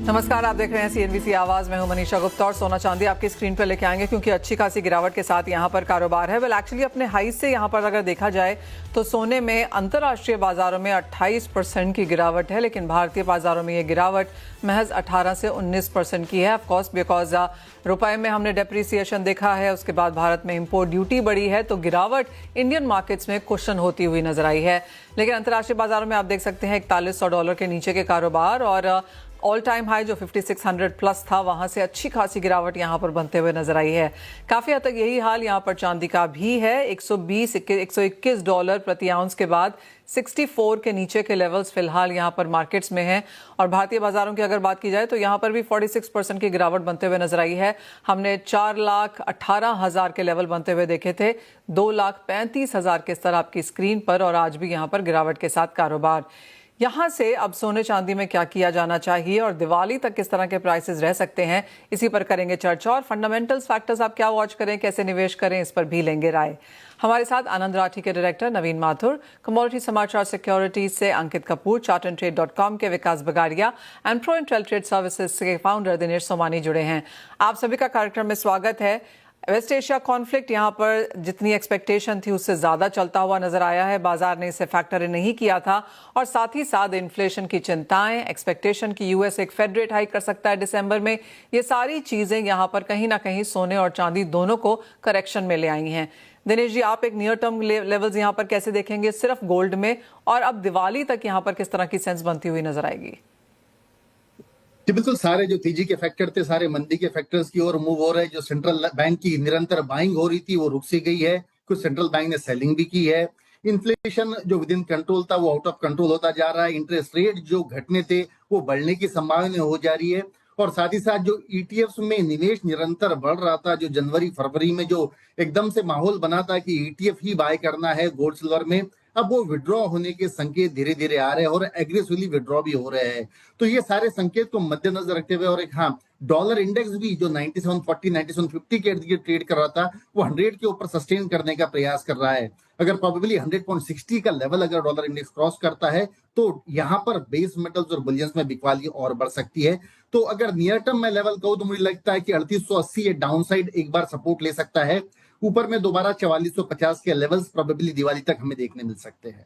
नमस्कार, आप देख रहे हैं सीएनबीसी आवाज में हूं मनीषा गुप्ता और सोना चांदी आपकी स्क्रीन पर लेके आएंगे क्योंकि अच्छी खासी गिरावट के साथ यहां पर कारोबार है। एक्चुअली अपने हाई से यहां पर अगर देखा जाए तो सोने में अंतर्राष्ट्रीय बाजारों में 28% की गिरावट है, लेकिन भारतीय बाजारों में ये गिरावट महज 18 से 19% की है। ऑफकोर्स बिकॉज रुपए में हमने डेप्रिसिएशन देखा है, उसके बाद भारत में इंपोर्ट ड्यूटी बढ़ी है, तो गिरावट इंडियन मार्केट्स में कुशन होती हुई नजर आई है। लेकिन अंतर्राष्ट्रीय बाजारों में आप देख सकते हैं $4100 के नीचे के कारोबार और ऑल टाइम हाई जो 5600 प्लस था, वहां से अच्छी खासी गिरावट यहां पर बनते हुए नजर आई है। काफी हद तक यही हाल यहां पर चांदी का भी है। $121 प्रति आउंस के बाद 64 के नीचे के लेवल्स फिलहाल यहां पर मार्केट्स में हैं। और भारतीय बाजारों की अगर बात की जाए तो यहां पर भी 46% की गिरावट बनते हुए नजर आई है। हमने 4,18,000 के लेवल बनते हुए देखे थे, 2,35,000 के स्तर आपकी स्क्रीन पर, और आज भी यहां पर गिरावट के साथ कारोबार। यहां से अब सोने चांदी में क्या किया जाना चाहिए और दिवाली तक किस तरह के प्राइसेस रह सकते हैं, इसी पर करेंगे चर्चा। और फंडामेंटल्स फैक्टर्स आप क्या वॉच करें, कैसे निवेश करें, इस पर भी लेंगे राय। हमारे साथ आनंद राठी के डायरेक्टर नवीन माथुर, कमोडिटी समाचार सिक्योरिटीज से अंकित कपूर, chartandtrade.com के Vikas Bagadia and pro intel trade services के फाउंडर दिनेश सोमानी जुड़े हैं। आप सभी का कार्यक्रम में स्वागत है। वेस्ट एशिया कॉन्फ्लिक्ट यहाँ पर जितनी एक्सपेक्टेशन थी उससे ज्यादा चलता हुआ नजर आया है, बाजार ने इसे फैक्टर इन नहीं किया था। और साथ ही साथ इन्फ्लेशन की चिंताएं, एक्सपेक्टेशन की यूएस एक फेड रेट हाइक कर सकता है दिसंबर में, ये सारी चीजें यहाँ पर कहीं ना कहीं सोने और चांदी दोनों को करेक्शन में ले आई हैं। दिनेश जी, आप एक नियर टर्म लेवल्स यहाँ पर कैसे देखेंगे सिर्फ गोल्ड में, और अब दिवाली तक यहाँ पर किस तरह की सेंस बनती हुई नजर आएगी? जी बिल्कुल, सारे जो तेजी के फैक्टर थे सारे मंदी के फैक्टर्स की ओर मूव हो रहे हैं। जो सेंट्रल बैंक की निरंतर बाइंग हो रही थी वो रुक सी गई है, कुछ सेंट्रल बैंक ने सेलिंग भी की है। इन्फ्लेशन जो विद इन कंट्रोल था वो आउट ऑफ कंट्रोल होता जा रहा है। इंटरेस्ट रेट जो घटने थे वो बढ़ने की संभावना हो जा रही है। और साथ ही साथ जो ईटीएफ्स में निवेश निरंतर बढ़ रहा था, जो जनवरी फरवरी में जो एकदम से माहौल बना था कि ईटीएफ ही बाय करना है गोल्ड सिल्वर में, अब वो विड्रॉ होने के संकेत धीरे धीरे आ रहे हैं और एग्रेसिवली विड्रॉ भी हो रहे हैं। तो ये सारे संकेत को मद्देनजर रखते हुए, और एक डॉलर इंडेक्स भी जो 9740 9750 के इर्द गिर्द ट्रेड कर रहा था वो 100 के ऊपर सस्टेन करने का प्रयास कर रहा है। अगर प्रोबेबली 100.60 का लेवल अगर डॉलर इंडेक्स क्रॉस करता है तो यहाँ पर बेस मेटल्स और बुलियंस में बिकवाली और बढ़ सकती है। तो अगर नियर टर्म में लेवल कहूं तो मुझे लगता है कि 3880 डाउन साइड एक बार सपोर्ट ले सकता है। ऊपर में दोबारा 4450 के लेवल्स प्रोबेबली दिवाली तक हमें देखने मिल सकते हैं।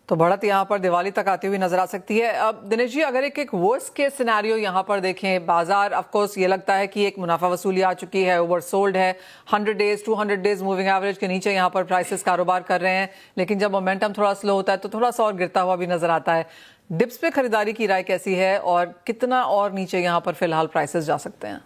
तो बढ़त यहाँ पर दिवाली तक आती हुई नजर आ सकती है। अब दिनेश जी, अगर एक वर्स्ट केस सिनेरियो यहाँ पर देखें, बाजार ऑफ कोर्स ये लगता है कि एक मुनाफा वसूली आ चुकी है, ओवरसोल्ड है, 100 डेज 200 डेज मूविंग एवरेज के नीचे यहाँ पर प्राइसेस कारोबार कर रहे हैं, लेकिन जब मोमेंटम थोड़ा स्लो होता है तो थोड़ा सा और गिरता हुआ भी नजर आता है। डिप्स पे खरीदारी की राय कैसी है और कितना और नीचे यहाँ पर फिलहाल प्राइसेस जा सकते हैं?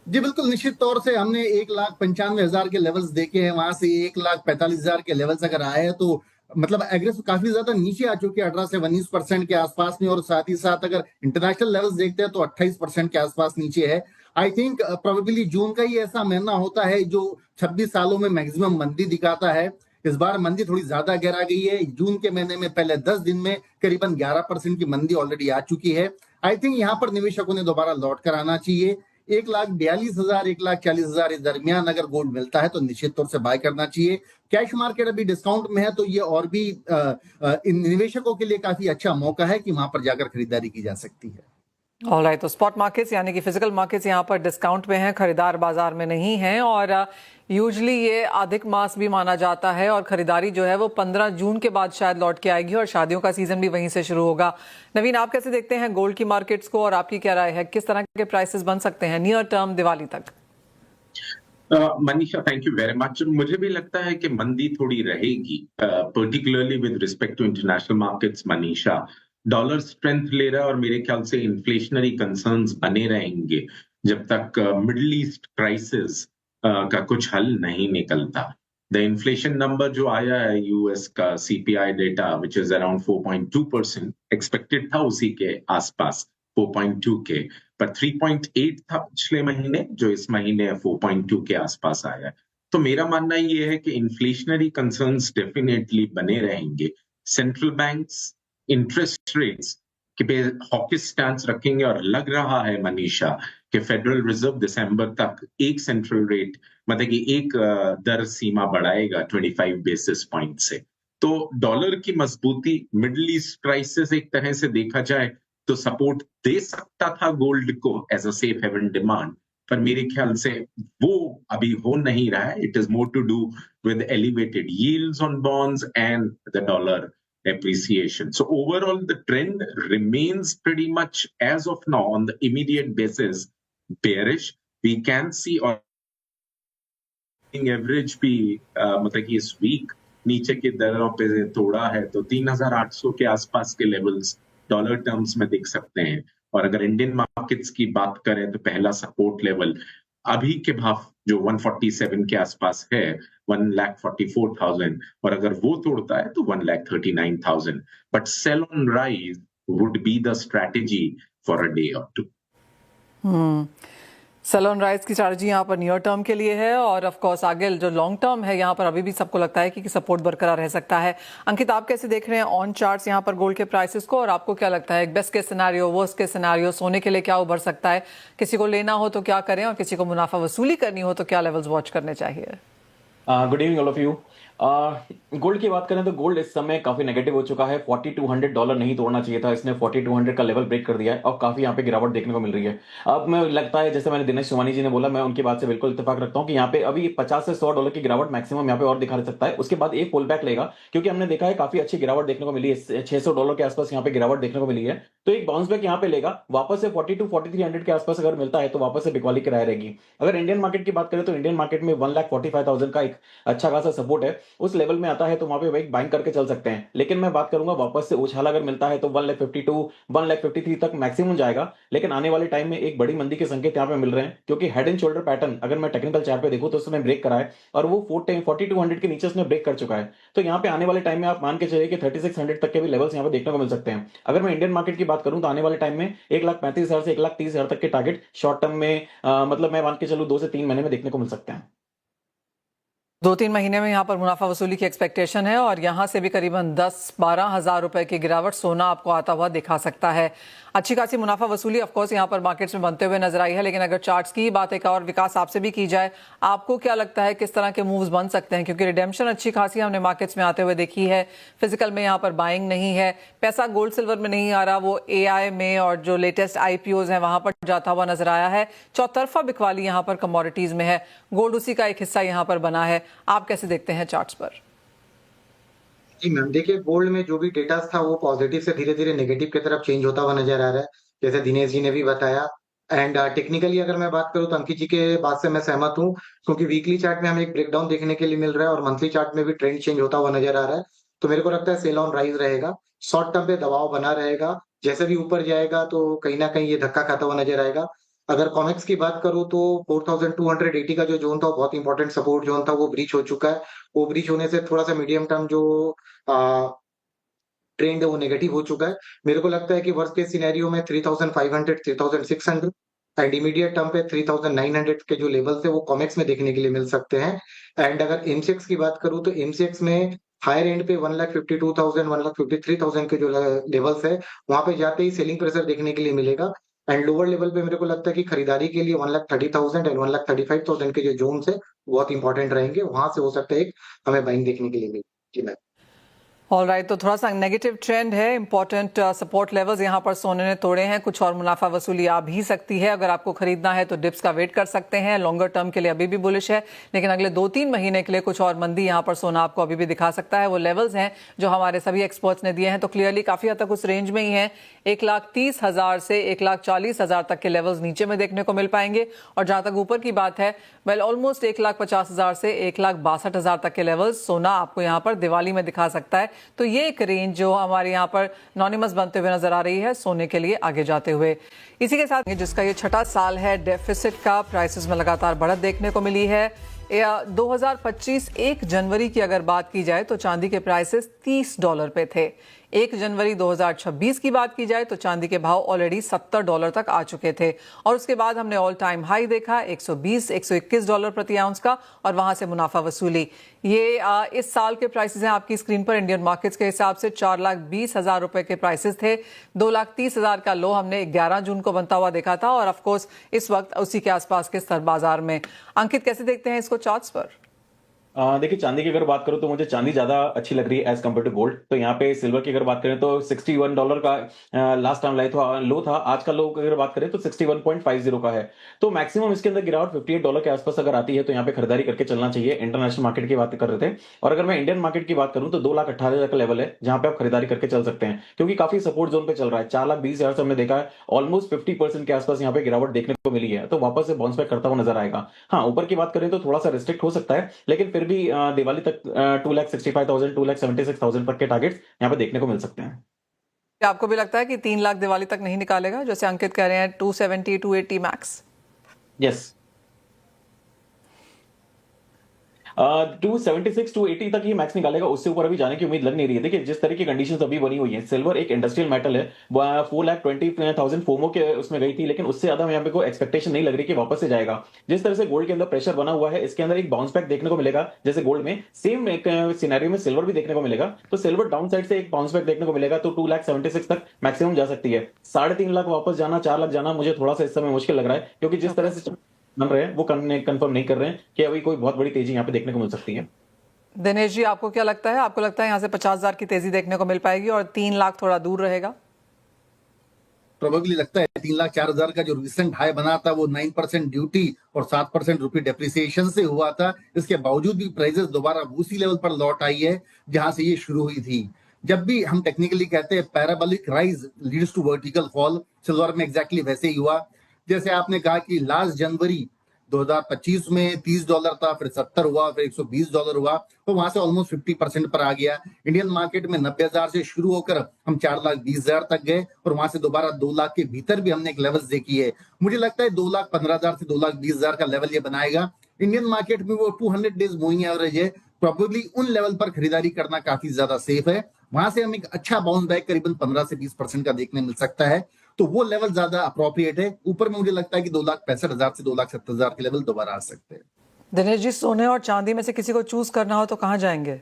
जी बिल्कुल, निश्चित तौर से हमने 1,95,000 के लेवल्स देखे हैं, वहां से 1,45,000 के लेवल्स अगर आए हैं तो मतलब एग्रेसिव काफी ज्यादा नीचे आ चुके हैं, 18 से 19% के आसपास में। और साथ ही साथ अगर इंटरनेशनल लेवल्स देखते हैं तो 28% के आसपास नीचे है। आई थिंक प्रोबेबली जून का ही ऐसा महीना होता है जो 26 सालों में मैक्सिमम मंदी दिखाता है। इस बार मंदी थोड़ी ज्यादा गहरा गई है। जून के महीने में पहले 10 दिन में करीबन 11% की मंदी ऑलरेडी आ चुकी है। आई थिंक यहाँ पर निवेशकों ने दोबारा लौट कर आना चाहिए। 1,42,000 1,40,000 इस दरमियान अगर गोल्ड मिलता है तो निश्चित तौर से बाय करना चाहिए। कैश मार्केट अभी डिस्काउंट में है तो ये और भी इन निवेशकों के लिए काफी अच्छा मौका है कि वहां पर जाकर खरीदारी की जा सकती है। ऑलराइट, तो स्पॉट मार्केट्स यानी कि फिजिकल मार्केट्स यहाँ पर डिस्काउंट में हैं, खरीदार बाजार में नहीं हैं। और यूजुअली ये अधिक मास भी माना जाता है और खरीदारी जो है वो 15 जून के बाद शायद लौट के आएगी और शादियों का सीजन भी वहीं से शुरू होगा। नवीन, आप कैसे देखते हैं गोल्ड की मार्केट्स को और आपकी क्या राय है, किस तरह के प्राइसेस बन सकते हैं नियर टर्म दिवाली तक? Manisha, thank you very much. मुझे भी लगता है कि मंदी थोड़ी रहेगी, particularly with respect to international markets. Manisha, dollar strength ले रहा है और मेरे ख्याल से इन्फ्लेशनरी कंसर्न्स बने रहेंगे जब तक मिडिल ईस्ट क्राइसिस का कुछ हल नहीं निकलता। द इन्फ्लेशन नंबर जो आया है यूएस का CPI data which is around 4.2%, expected था उसी के आसपास 4.2 के, पर 3.8 था पिछले महीने, जो इस महीने 4.2 के आसपास आया है। तो मेरा मानना ये है कि इन्फ्लेशनरी कंसर्न्स डेफिनेटली बने रहेंगे। सेंट्रल बैंक्स इंटरेस्ट रेट्स पे हॉकिश स्टैंस रखेंगे और लग रहा है मनीषा कि फेडरल रिजर्व दिसंबर तक एक सेंट्रल रेट मतलब कि एक दर सीमा बढ़ाएगा 25 बेसिस पॉइंट से। तो डॉलर की मजबूती, मिडिल ईस्ट क्राइसिस एक तरह से देखा जाए तो सपोर्ट दे सकता था गोल्ड को as a safe haven demand, पर मेरे ख्याल से वो अभी हो नहीं रहा है. It is more to do with elevated yields on bonds and the dollar appreciation. So overall, the trend remains pretty much as of now on the immediate basis bearish. We can see or average भी मतलब कि इस week नीचे के दरों पे तोड़ा है, तो 3,800 के आसपास के लेवल्स डॉलर टर्म्स में दिख सकते हैं. और अगर इंडियन मार्केट्स की बात करें तो पहला सपोर्ट लेवल अभी के भाव जो 147 के आसपास है, 1,44,000, और अगर वो तोड़ता है तो 1,39,000. But sell on rise would be the strategy for a day or two. Sell on rise की स्ट्रैटेजी यहाँ पर नियर टर्म के लिए है, और ऑफ कोर्स आगे जो लॉन्ग टर्म है यहाँ पर अभी भी सबको लगता है कि सपोर्ट बरकरार रह सकता है. अंकित, आप कैसे देख रहे हैं ऑन चार्ट्स यहाँ पर गोल्ड के प्राइसेस को, और आपको क्या लगता है best case scenario, worst case scenario सोने के लिए क्या उभर सकता है? किसी को लेना हो तो क्या करें, और किसी को मुनाफा वसूली करनी हो तो क्या लेवल्स वॉच करने चाहिए? Good evening all of you. Gold की बात करें तो गोल्ड इस समय काफी नेगेटिव हो चुका है. $4,200 नहीं तोड़ना चाहिए था, इसने 4,200 का लेवल ब्रेक कर दिया है और काफी यहाँ पे गिरावट देखने को मिल रही है. अब मैं लगता है जैसे मैंने दिनेश सोमानी जी ने बोला, मैं उनकी बात से बिल्कुल इत्तेफाक रखता हूँ कि यहाँ पे अभी $50 से $100 की गिरावट मैक्सिमम यहाँ पे और दिखा सकता है. उसके बाद एक पुल बैक लेगा, क्योंकि हमने देखा है काफी अच्छी गिरावट देखने को मिली है, $600 के आसपास यहाँ पे गिरावट देखने को मिली है. तो एक बाउंस बैक यहाँ पे लेगा, वापस से 42-4300 के आसपास अगर मिलता है तो वापस से बिकवाली की राय रहेगी. अगर इंडियन मार्केट की बात करें तो इंडियन मार्केट में 1,45,000 का एक अच्छा खासा सपोर्ट है. उस लेवल में आता है तो वहां पे भाई बाइंग करके चल सकते हैं. लेकिन मैं बात करूंगा वापस से उछाल अगर मिलता है तो 1,52,000 1,53,000 तक मैक्सिमम जाएगा. लेकिन आने वाले टाइम में एक बड़ी मंदी के संकेत यहाँ पे मिल रहे हैं, क्योंकि हेड एंड शोल्डर पैटर्न अगर मैं टेक्निकल चार्ट पे देखूं तो उसने ब्रेक करा है और वो 4200 के नीचे उसने ब्रेक कर चुका है. तो यहाँ पे आने वाले टाइम में आप मान के चलिए कि 3600 तक के भी लेवल्स यहाँ पे देखने को मिल सकते हैं. अगर मैं इंडियन मार्केट की बात करूं तो आने वाले टाइम में 1,35,000 से 1,30,000 तक के टारगेट शॉर्ट टर्म में मतलब मैं मान के चलूं 2 से 3 महीने में देखने को मिल सकते हैं. 2-3 महीने में यहाँ पर मुनाफा वसूली की एक्सपेक्टेशन है, और यहाँ से भी करीबन 10-12 हज़ार रुपए की गिरावट सोना आपको आता हुआ दिखा सकता है. अच्छी खासी मुनाफा वसूली ऑफकोर्स यहाँ पर मार्केट्स में बनते हुए नजर आई है. लेकिन अगर चार्ट्स की बात एक और विकास आपसे भी की जाए, आपको क्या लगता है किस तरह के मूव्स बन सकते हैं? क्योंकि रिडेम्पशन अच्छी खासी हमने मार्केट्स में आते हुए देखी है, फिजिकल में यहाँ पर बाइंग नहीं है, पैसा गोल्ड सिल्वर में नहीं आ रहा, वो AI में और जो लेटेस्ट IPOs हैं वहां पर जाता हुआ नजर आया है. चौतरफा बिकवाली यहाँ पर कमोडिटीज में है, गोल्ड उसी का एक हिस्सा यहाँ पर बना है. आप कैसे देखते हैं चार्ट्स पर? जी मैम, देखिए गोल्ड में जो भी डेटा था वो पॉजिटिव से धीरे धीरे नेगेटिव की तरफ चेंज होता हुआ नजर आ रहा है, जैसे दिनेश जी ने भी बताया. एंड टेक्निकली अगर मैं बात करूं तो अंकित जी के बात से मैं सहमत हूं, क्योंकि वीकली चार्ट में हमें एक ब्रेकडाउन देखने के लिए मिल रहा है और मंथली चार्ट में भी ट्रेंड चेंज होता हुआ नजर आ रहा है. तो मेरे को लगता है सेल ऑन राइज रहेगा, शॉर्ट टर्म पे दबाव बना रहेगा, जैसे भी ऊपर जाएगा तो कहीं ना कहीं ये धक्का खाता हुआ नजर आएगा. अगर कॉमेक्स की बात करूं तो 4,280 का जो जोन था वो बहुत इंपॉर्टेंट सपोर्ट जोन था, वो ब्रीच हो चुका है. वो ब्रीच होने से थोड़ा सा मीडियम टर्म जो ट्रेंड है वो नेगेटिव हो चुका है. मेरे को लगता है कि वर्स्ट केस सिनेरियो में 3,500 3,600 एंड इमीडिएट टर्म पे 3,900 के जो लेवल्स है वो कॉमेक्स में देखने के लिए मिल सकते हैं. एंड अगर एमसीएक्स की बात करूं तो एमसीएक्स में हायर एंड पे 1,52,000 1,53,000 के जो लेवल्स है वहां पे जाते ही सेलिंग प्रेशर देखने के लिए मिलेगा. एंड लोअर लेवल पे मेरे को लगता है कि खरीदारी के लिए 1,30,000 एंड 1,35,000 के जो जोन्स है बहुत इंपॉर्टेंट रहेंगे, वहां से हो सकता है एक हमें बाइंग देखने के लिए मिले. जी मैम. ऑलराइट, तो थोड़ा सा नेगेटिव ट्रेंड है. इंपॉर्टेंट सपोर्ट लेवल्स यहाँ पर सोने ने तोड़े हैं, कुछ और मुनाफा वसूली आ भी सकती है. अगर आपको खरीदना है तो डिप्स का वेट कर सकते हैं. लॉन्गर टर्म के लिए अभी भी बुलिश है, लेकिन अगले 2-3 महीने के लिए कुछ और मंदी यहाँ पर सोना आपको अभी भी दिखा सकता है. वो लेवल्स हैं जो हमारे सभी एक्सपर्ट्स ने दिए हैं, तो क्लियरली काफी हद तक उस रेंज में ही है. 1,30,000 से 1,40,000 तक के लेवल्स नीचे में देखने को मिल पाएंगे, और जहां तक ऊपर की बात है वेल ऑलमोस्ट 1,50,000 से 1,62,000 तक के लेवल्स सोना आपको यहाँ पर दिवाली में दिखा सकता है. तो ये एक रेंज जो हमारे यहाँ पर नॉनिमस बनते हुए नजर आ रही है सोने के लिए आगे जाते हुए. इसी के साथ जिसका ये छठा साल है डेफिसिट का, प्राइसेस में लगातार बढ़त देखने को मिली है. 2025 1 जनवरी की अगर बात की जाए तो चांदी के प्राइसेस $30 पे थे. 1 जनवरी 2026 की बात की जाए तो चांदी के भाव ऑलरेडी $70 तक आ चुके थे, और उसके बाद हमने ऑल टाइम हाई देखा $120-121 प्रति आउंस का, और वहां से मुनाफा वसूली. ये इस साल के प्राइसेस हैं आपकी स्क्रीन पर. इंडियन मार्केट्स के हिसाब से 4,20,000 रुपए के प्राइसेस थे. 2,30,000 का लो हमने 11 जून को बनता हुआ देखा था, और ऑफकोर्स इस वक्त उसी के आसपास के स्तर बाजार में. अंकित, कैसे देखते हैं इसको चार्ट्स पर? देखिए चांदी की अगर बात करूं तो मुझे चांदी ज्यादा अच्छी लग रही है एज कम्पेयर टू गोल्ड। तो यहाँ पे सिल्वर की अगर बात करें तो $61 का लास्ट टाइम लो था। आज का लो अगर बात करें तो 61.50 का है। तो मैक्सिमम इसके अंदर गिरावट $58 के आसपास अगर आती है तो यहाँ पे खरीदारी करके चलना चाहिए। इंटरनेशनल मार्केट की बात कर रहे थे, और अगर मैं इंडियन मार्केट की बात करूं तो 2,18,000 का लेवल है जहां पे आप खरीदारी करके चल सकते हैं, क्योंकि काफी सपोर्ट जोन पे चल रहा है। 4,20,000 से हमने देखा है ऑलमोस्ट 50% के आसपास यहाँ पे गिरावट देखने को मिली है, तो वापस से बाउंस बैक करता हुआ नजर आएगा। हाँ, ऊपर की बात करें तो थोड़ा सा रिस्ट्रिक्ट हो सकता है, लेकिन फिर भी दिवाली तक 2,65,000 2,76,000 तक के टारगेट्स यहाँ पे देखने को मिल सकते हैं। क्या आपको भी लगता है कि 3 लाख दिवाली तक नहीं निकालेगा, जैसे अंकित कह रहे हैं 270 280 मैक्स? यस, 276 280 तक ही मैक्स निकालेगा, उससे ऊपर अभी जाने की उम्मीद लग नहीं रही है। देखिए जिस तरह की कंडीशंस अभी बनी हुई है, सिल्वर एक इंडस्ट्रियल मेटल है, 4,20,000 फोमो के उसमें गई थी, लेकिन उससे ज्यादा यहाँ पे कोई एक्सपेक्टेशन नहीं लग रही कि वापस से जाएगा। जिस तरह से गोल्ड के अंदर प्रेशर बना हुआ है, इसके अंदर एक बाउंस बैक देखने को मिलेगा, जैसे गोल्ड में सेम एक सिनेरियो में सिल्वर भी देखने को मिलेगा। तो सिल्वर डाउन साइड से एक बाउंस बैक देखने को मिलेगा, तो 2,76,000 तक मैक्सिमम जा सकती है। 3.5 लाख वापस जाना, 4 लाख जाना मुझे थोड़ा सा इस समय मुश्किल लग रहा है, क्योंकि जिस तरह से बन रहे हैं वो कंफर्म नहीं कर रहे हैं कि अभी कोई बहुत बड़ी तेजी यहाँ पे देखने को मिल सकती है। दिनेश जी, आपको क्या लगता है? आपको लगता है यहाँ से 50,000 की तेजी देखने को मिल पाएगी और 3 लाख थोड़ा दूर रहेगा? प्रोबेबली लगता है 3,04,000 का जो रिसेंट हाई बना था वो 9% ड्यूटी और 7% रुपी डेप्रिसिएशन से हुआ था। इसके बावजूद भी प्राइसेस दोबारा उसी लेवल पर लौट आई है जहां से ये शुरू हुई थी। जब भी हम टेक्निकली कहते हैं parabolic rise leads to vertical fall, silver में एग्जैक्टली वैसे ही हुआ। जैसे आपने कहा कि लास्ट जनवरी 2025 में $30 था, फिर 70 हुआ, फिर $120 हुआ, तो वहां से ऑलमोस्ट 50% पर आ गया। इंडियन मार्केट में 90,000 से शुरू होकर हम 4,20,000 तक गए, और वहां से दोबारा 2 लाख के भीतर भी हमने एक लेवल्स देखी है। मुझे लगता है 2,15,000 से 2,20,000 का लेवल ये बनाएगा। इंडियन मार्केट में वो 200 डेज मूविंग एवरेज है, प्रोबेबली उन लेवल पर खरीदारी करना काफी ज्यादा सेफ है। वहां से हम एक अच्छा बाउंस बैक करीबन 15 से 20% का देखने मिल सकता है, तो वो लेवल ज्यादा अप्रोप्रिएट है। ऊपर में मुझे लगता है कि 2,65,000 से 2,70,000 के लेवल दोबारा आ सकते हैं। दिनेश जी, सोने और चांदी में से किसी को चूज करना हो तो कहाँ जाएंगे?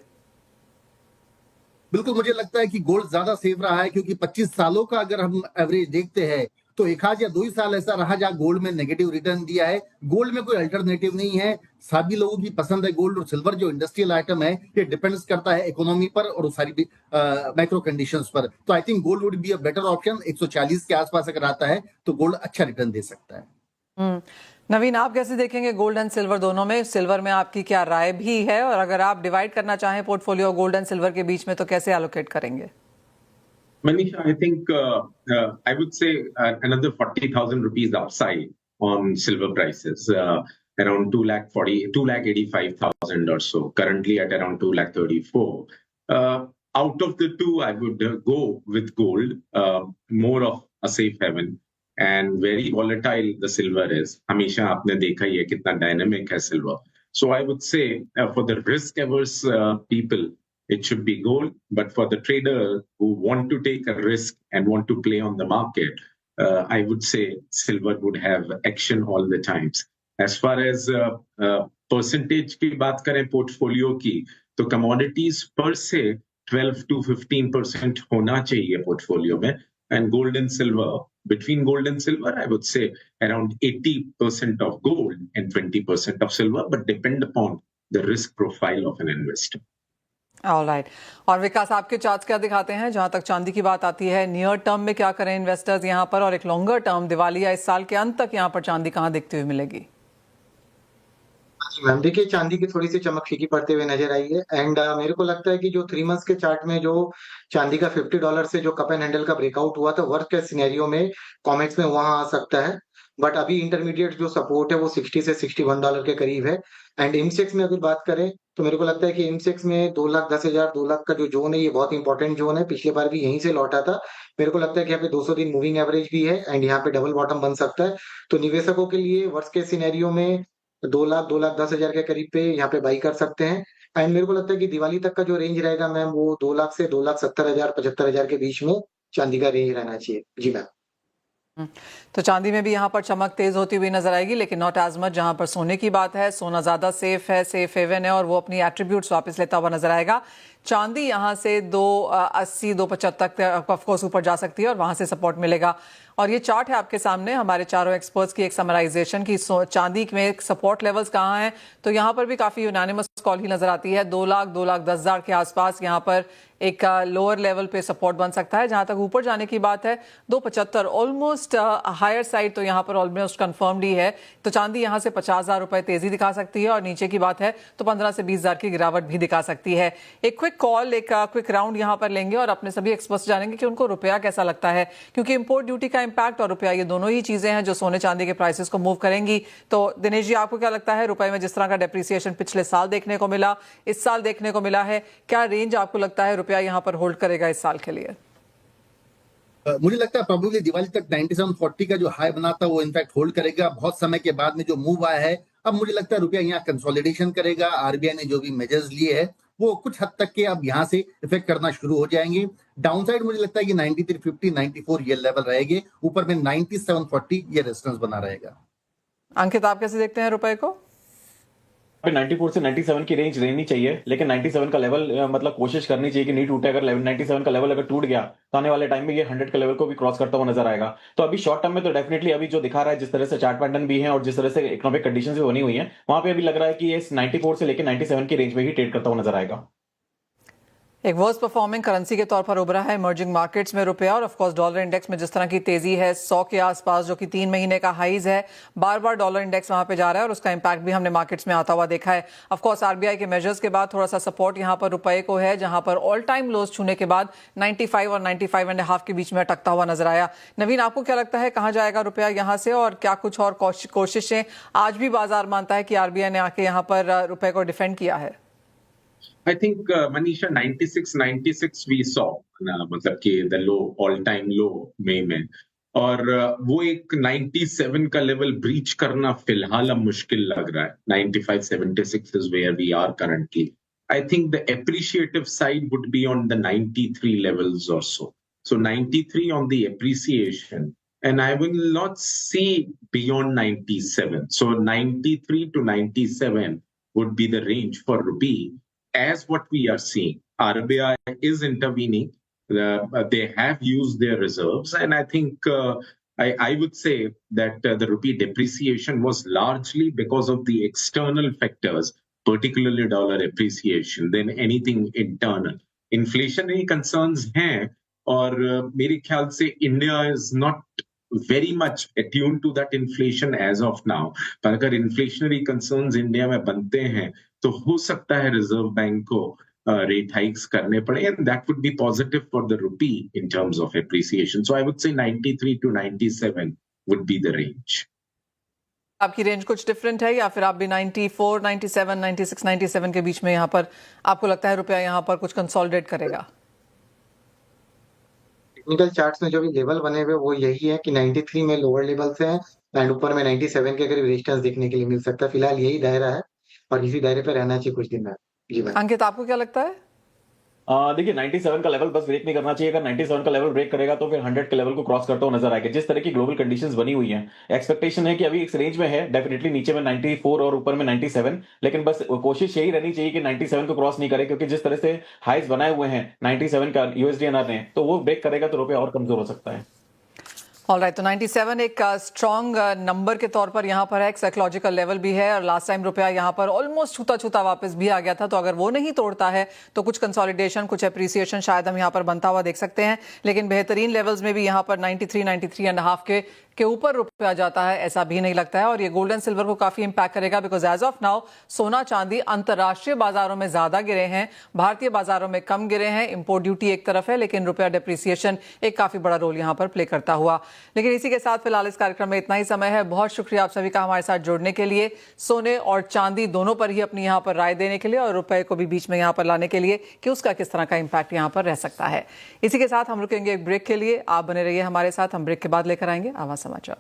बिल्कुल, मुझे लगता है कि गोल्ड ज्यादा सेफ रहा है, क्योंकि 25 सालों का अगर हम एवरेज देखते हैं तो 1 या 2 ही साल ऐसा रहा जहां गोल्ड में नेगेटिव रिटर्न दिया है। गोल्ड में कोई अल्टरनेटिव नहीं है। सभी लोगों की पसंद है गोल्ड, और सिल्वर जो इंडस्ट्रियल आइटम है ये डिपेंड्स करता है इकोनॉमी पर और सारी मैक्रो कंडीशंस पर। तो I think gold would be a better option. 140 के आसपास अगर आता है तो गोल्ड अच्छा रिटर्न दे सकता है। नवीन, आप कैसे देखेंगे गोल्ड एंड सिल्वर दोनों में? सिल्वर में आपकी क्या राय भी है, और अगर आप डिवाइड करना चाहें पोर्टफोलियो गोल्ड एंड सिल्वर के बीच में तो कैसे एलोकेट करेंगे? Manisha, I think I would say another 40,000 rupees upside on silver prices, around 2,85,000 or so. Currently at around 2,34,000. Out of the two, I would go with gold, more of a safe haven, and very volatile the silver is. हमेशा आपने देखा ही है कितना dynamic है silver. So I would say for the risk averse people, it should be gold. But for the trader who want to take a risk and want to play on the market, I would say silver would have action all the times. As far as percentage की बात करें portfolio की, तो commodities per se 12 to 15% होना चाहिए portfolio में, and gold and silver, between gold and silver, I would say around 80% of gold and 20% of silver, but depend upon the risk profile of an investor. Alright. और विकास, आपके charts क्या दिखाते हैं जहां तक चांदी की बात आती है? नियर टर्म में क्या करें इन्वेस्टर्स यहां पर, और एक लॉन्गर टर्म दिवाली या इस साल के अंत तक यहां पर चांदी कहां दिखती हुई मिलेगी? जी मैम, देखिए चांदी की थोड़ी सी चमक फीकी पड़ते हुए नजर आई है। एंड मेरे को लगता है कि जो 3 मंथ्स के चार्ट में जो चांदी का $50 से जो कप एंड हैंडल का ब्रेकआउट हुआ था, वर्स्ट केस सिनेरियो में कॉमेक्स में वहां आ सकता है। बट अभी इंटरमीडिएट जो सपोर्ट है वो 60 से $61 के करीब है। एंड इमसेक्स में अगर बात करें तो मेरे को लगता है कि इमसेक्स में 2,10,000 2 लाख का जो जोन है ये बहुत इंपॉर्टेंट जोन है। पिछले बार भी यहीं से लौटा था। मेरे को लगता है कि यहाँ पे 200 दिन मूविंग एवरेज भी है, एंड यहाँ पे डबल बॉटम बन सकता है। तो निवेशकों के लिए वर्स्ट केस सिनेरियो में 2 लाख 2,10,000 के करीब पे यहाँ पे बाई कर सकते हैं। एंड मेरे को लगता है कि दिवाली तक का जो रेंज रहेगा मैम, वो 2 लाख से 2,70,000 75,000 के बीच में चांदी का रेंज रहना चाहिए। जी मैम। तो चांदी में भी यहाँ पर चमक तेज होती हुई नजर आएगी, लेकिन नॉट एज मच जहां पर सोने की बात है। सोना ज्यादा सेफ है, सेफ हेवन है, और वो अपनी एट्रीब्यूट्स वापस लेता हुआ नजर आएगा। चांदी यहाँ से 280 275 तक ऑफकोर्स ऊपर जा सकती है और वहां से सपोर्ट मिलेगा। और ये चार्ट है आपके सामने हमारे चारों एक्सपर्ट्स की एक समराइजेशन की चांदी में सपोर्ट लेवल्स कहाँ हैं। तो यहाँ पर भी काफी यूनानिमस कॉल ही नजर आती है। 2,10,000 के आसपास यहाँ पर एक लोअर लेवल पे सपोर्ट बन सकता है। जहां तक ऊपर जाने की बात है 275 ऑलमोस्ट हायर साइड तो यहाँ पर ऑलमोस्ट कंफर्म्ड ही है। तो चांदी यहाँ से 50,000 रुपए तेजी दिखा सकती है और नीचे की बात है तो 15 से 20,000 की गिरावट भी दिखा सकती है। एक क्विक कॉल, एक क्विक राउंड यहाँ पर लेंगे और अपने सभी एक्सपर्ट्स जानेंगे कि उनको रुपया कैसा लगता है, क्योंकि इंपोर्ट ड्यूटी का इंपैक्ट और रुपया ये दोनों ही चीजें हैं जो सोने चांदी के प्राइसेस को मूव करेंगी। तो दिनेश जी, आपको क्या लगता है रुपए में जिस तरह का डेप्रिसिएशन पिछले साल देखने को मिला, इस साल देखने को मिला है, क्या रेंज आपको लगता है रुपया यहाँ पर होल्ड करेगा इस साल के लिए? मुझे लगता है प्रोबेबली दिवाली तक 9740 का जो हाई बना था वो इनफैक्ट होल्ड करेगा। बहुत समय के बाद में जो मूव आया है, अब मुझे लगता है रुपया यहाँ कंसोलिडेशन करेगा। आरबीआई ने जो भी मेजर्स लिए हैं वो कुछ हद तक के अब यहाँ से इफेक्ट करना शुरू हो जाएंगे। डाउनसाइड मुझे लगता है कि 9350 94 ये लेवल रहेंगे, ऊपर में 9740 ये रेजिस्टेंस बना रहेगा। अंकित, आप कैसे देखते हैं रुपए को? 94 से 97 की रेंज रहनी चाहिए, लेकिन 97 का लेवल मतलब कोशिश करनी चाहिए कि नहीं टूटे। अगर 97 का लेवल अगर टूट गया तो आने वाले टाइम में ये 100 के लेवल को भी क्रॉस करता हुआ नजर आएगा। तो अभी शॉर्ट टर्म में तो डेफिनेटली अभी जो दिखा रहा है, जिस तरह से चार्ट पैटर्न भी है और जिस तरह से इकोनॉमिक कंडीशंस भी बनी हुई है, वहां पे अभी लग रहा है कि ये 94 से लेकर 97 की रेंज में ही ट्रेड करता हुआ नजर आएगा। एक वर्स्ट परफॉर्मिंग करेंसी के तौर पर उभरा है इमर्जिंग मार्केट्स में रुपया, और ऑफ कोर्स डॉलर इंडेक्स में जिस तरह की तेजी है 100 के आसपास जो कि 3 महीने का हाईज है, बार बार डॉलर इंडेक्स वहां पे जा रहा है और उसका इंपैक्ट भी हमने मार्केट्स में आता हुआ देखा है। ऑफ कोर्स आरबीआई के मेजर्स के बाद थोड़ा सा सपोर्ट यहां पर रुपए को है, जहां पर ऑल टाइम लोज छूने के बाद 95 और 95.5 के बीच में अटकता हुआ नजर आया। नवीन, आपको क्या लगता है कहां जाएगा रुपया यहां से, और क्या कुछ और कोशिशें आज भी बाजार मानता है कि आरबीआई ने आके यहां पर रुपए को डिफेंड किया है? I think Manisha 96 we saw मतलब कि the low all time low में और वो एक 97 का लेवल ब्रीच करना फिलहाल अब मुश्किल लग रहा है। 95-76 is where we are currently. I think the appreciative side would be on the 93 levels or so. So 93 on the appreciation, and I will not see beyond 97. So 93 to 97 would be the range for rupee. As what we are seeing, RBI is intervening. They have used their reserves, and I think I would say that the rupee depreciation was largely because of the external factors, particularly dollar appreciation, than anything internal. Inflationary concerns हैं, और मेरे ख्याल से India is not very much attuned to that inflation as of now. पर अगर inflationary concerns India में बनते हैं तो हो सकता है रिजर्व बैंक को रेट हाइक्स करने पड़े, and that would be positive for the rupee in terms of appreciation. So I would say 93 to 97 would be the range. आपकी रेंज कुछ डिफरेंट है या फिर आप भी 94, 97, 96, 97 के बीच में यहाँ पर आपको लगता है रुपया यहाँ पर कुछ कंसोलिडेट करेगा? टेक्निकल चार्ट्स में जो भी लेवल बने हुए वो यही है कि 93 में लोअर लेवल्स हैं एंड ऊपर में 97 के करीब रेजिस्टेंस देखने के लिए मिल सकता है। फिलहाल यही दायरा है और इसी दायरे पे रहना चाहिए कुछ दिन में। जी भाई। अंकित, आपको क्या लगता है? देखिए 97 का लेवल बस ब्रेक नहीं करना चाहिए। अगर 97 का लेवल ब्रेक करेगा तो फिर 100 के लेवल को क्रॉस करता हुआ नजर आएगा। जिस तरह की ग्लोबल कंडीशंस बनी हुई हैं, एक्सपेक्टेशन है कि अभी इस रेंज में है, डेफिनेटली नीचे में 94 और ऊपर में 97, लेकिन बस कोशिश यही रहनी चाहिए कि 97 को क्रॉस नहीं करे, क्योंकि जिस तरह से हाइज बनाए हुए हैं 97 का यूएसडीएनआर ने, तो वो ब्रेक करेगा तो रुपया और कमजोर हो सकता है। ऑलराइट, तो 97 एक स्ट्रॉन्ग नंबर के तौर पर यहाँ पर है, एक साइकोलॉजिकल लेवल भी है, और लास्ट टाइम रुपया यहाँ पर ऑलमोस्ट छूता छूता वापस भी आ गया था। तो अगर वो नहीं तोड़ता है तो कुछ कंसोलिडेशन, कुछ एप्रिसिएशन शायद हम यहाँ पर बनता हुआ देख सकते हैं। लेकिन बेहतरीन लेवल्स में भी यहाँ पर 93, 93.5 के ऊपर रुपया जाता है ऐसा भी नहीं लगता है। और ये गोल्ड एंड सिल्वर को काफी इंपैक्ट करेगा, बिकॉज एज ऑफ नाउ सोना चांदी अंतरराष्ट्रीय बाजारों में ज्यादा गिरे हैं, भारतीय बाजारों में कम गिरे हैं। इंपोर्ट ड्यूटी एक तरफ है, लेकिन रुपया डेप्रिसिएशन एक काफी बड़ा रोल यहाँ पर प्ले करता हुआ। लेकिन इसी के साथ फिलहाल इस कार्यक्रम में इतना ही समय है। बहुत शुक्रिया आप सभी का हमारे साथ जुड़ने के लिए, सोने और चांदी दोनों पर ही अपनी यहाँ पर राय देने के लिए, और रुपए को भी बीच में यहाँ पर लाने के लिए कि उसका किस तरह का इंपैक्ट यहाँ पर रह सकता है। इसी के साथ हम रुकेंगे एक ब्रेक के लिए। आप बने रहिए हमारे साथ, हम ब्रेक के बाद लेकर आएंगे आवाज समाचार।